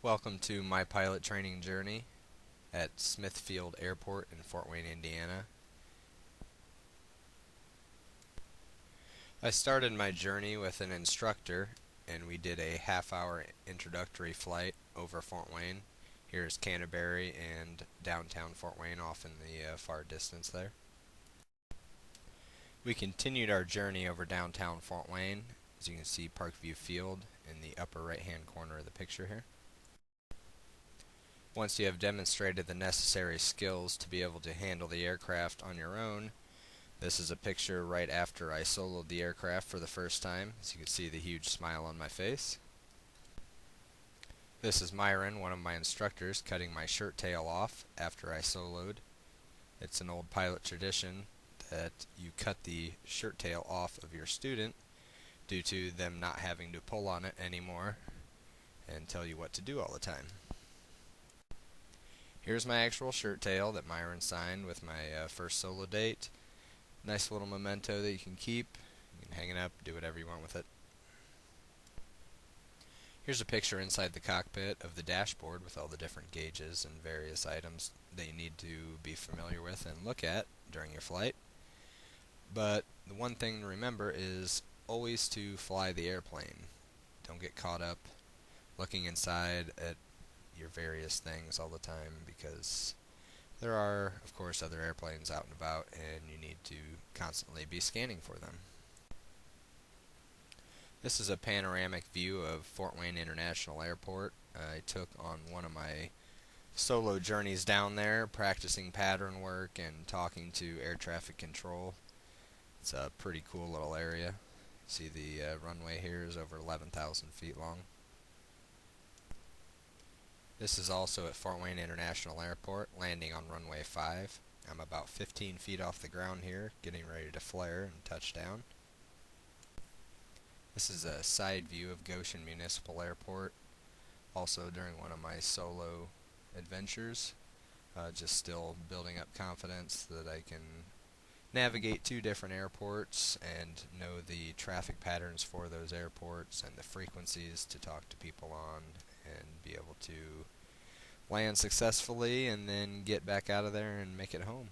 Welcome to my pilot training journey at Smithfield Airport in Fort Wayne, Indiana. I started my journey with an instructor and we did a half-hour introductory flight over Fort Wayne. Here's Canterbury and downtown Fort Wayne off in the far distance there. We continued our journey over downtown Fort Wayne. As you can see, Parkview Field in the upper right-hand corner of the picture here. Once you have demonstrated the necessary skills to be able to handle the aircraft on your own, this is a picture right after I soloed the aircraft for the first time. As you can see, the huge smile on my face. This is Myron, one of my instructors, cutting my shirt tail off after I soloed. It's an old pilot tradition that you cut the shirt tail off of your student due to them not having to pull on it anymore and tell you what to do all the time. Here's my actual shirt tail that Myron signed with my first solo date. Nice little memento that you can keep. You can hang it up, do whatever you want with it. Here's a picture inside the cockpit of the dashboard with all the different gauges and various items that you need to be familiar with and look at during your flight. But the one thing to remember is always to fly the airplane. Don't get caught up looking inside at your various things all the time, because there are, of course, other airplanes out and about and you need to constantly be scanning for them. This is a panoramic view of Fort Wayne International Airport. I took on one of my solo journeys down there, practicing pattern work and talking to air traffic control. It's a pretty cool little area. See, the runway here is over 11,000 feet long. This is also at Fort Wayne International Airport, landing on runway 5. I'm about 15 feet off the ground here, getting ready to flare and touch down. This is a side view of Goshen Municipal Airport, also during one of my solo adventures. Just still building up confidence that I can navigate two different airports and know the traffic patterns for those airports and the frequencies to talk to people on and be able to land successfully and then get back out of there and make it home.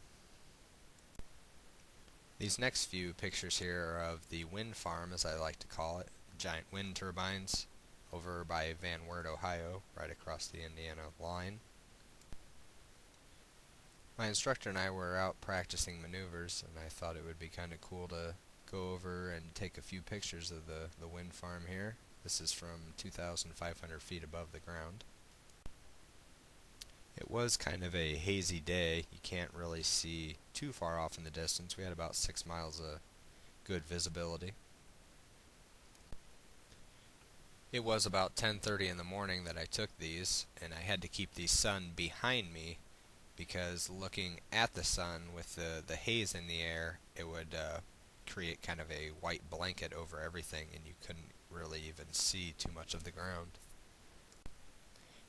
These next few pictures here are of the wind farm, as I like to call it, giant wind turbines over by Van Wert, Ohio, right across the Indiana line. My instructor and I were out practicing maneuvers, and I thought it would be kind of cool to go over and take a few pictures of the wind farm here. This is from 2,500 feet above the ground. It was kind of a hazy day. You can't really see too far off in the distance. We had about 6 miles of good visibility. It was about 10:30 in the morning that I took these, and I had to keep the sun behind me because looking at the sun with the haze in the air, it would create kind of a white blanket over everything and you couldn't really even see too much of the ground.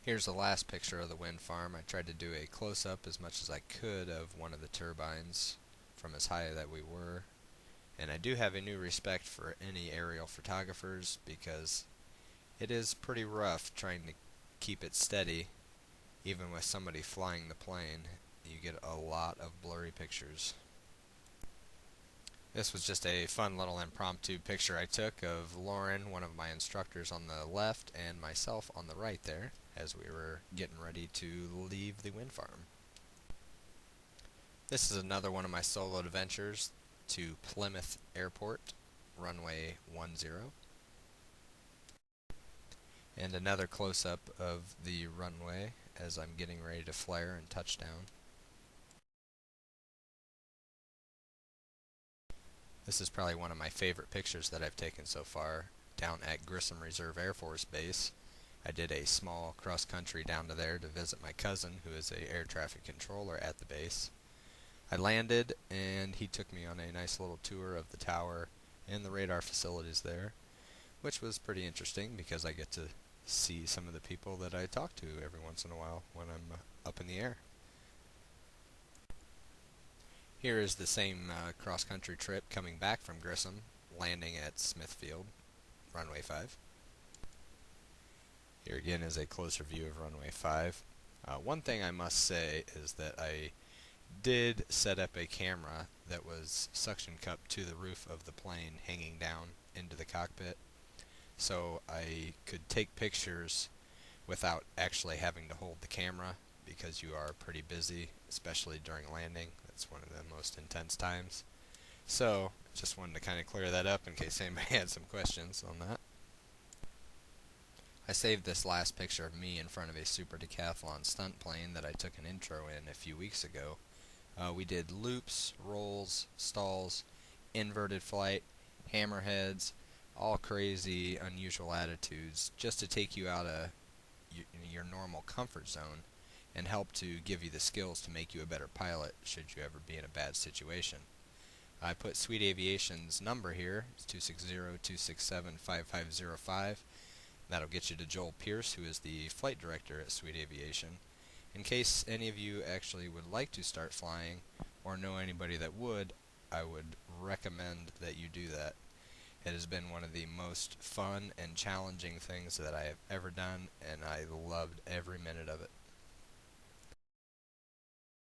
Here's the last picture of the wind farm. I tried to do a close-up as much as I could of one of the turbines from as high that we were. And I do have a new respect for any aerial photographers because it is pretty rough trying to keep it steady. Even with somebody flying the plane, you get a lot of blurry pictures. This was just a fun little impromptu picture I took of Lauren, one of my instructors, on the left and myself on the right there as we were getting ready to leave the wind farm. This is another one of my solo adventures to Plymouth Airport, runway 10. And another close-up of the runway as I'm getting ready to flare and touch down. This is probably one of my favorite pictures that I've taken so far, down at Grissom Reserve Air Force Base. I did a small cross-country down to there to visit my cousin, who is an air traffic controller at the base. I landed, and he took me on a nice little tour of the tower and the radar facilities there, which was pretty interesting because I get to see some of the people that I talk to every once in a while when I'm up in the air. Here is the same cross-country trip coming back from Grissom, landing at Smithfield, runway 5. Here again is a closer view of runway 5. One thing I must say is that I did set up a camera that was suction cupped to the roof of the plane hanging down into the cockpit, so I could take pictures without actually having to hold the camera because you are pretty busy, especially during landing. That's one of the most intense times. So, just wanted to kind of clear that up in case anybody had some questions on that. I saved this last picture of me in front of a Super Decathlon stunt plane that I took an intro in a few weeks ago. We did loops, rolls, stalls, inverted flight, hammerheads, all crazy, unusual attitudes, just to take you out of your normal comfort zone and help to give you the skills to make you a better pilot should you ever be in a bad situation. I put Sweet Aviation's number here. It's 260-267-5505. That'll get you to Joel Pierce, who is the flight director at Sweet Aviation. In case any of you actually would like to start flying or know anybody that would, I would recommend that you do that. It has been one of the most fun and challenging things that I have ever done, and I loved every minute of it.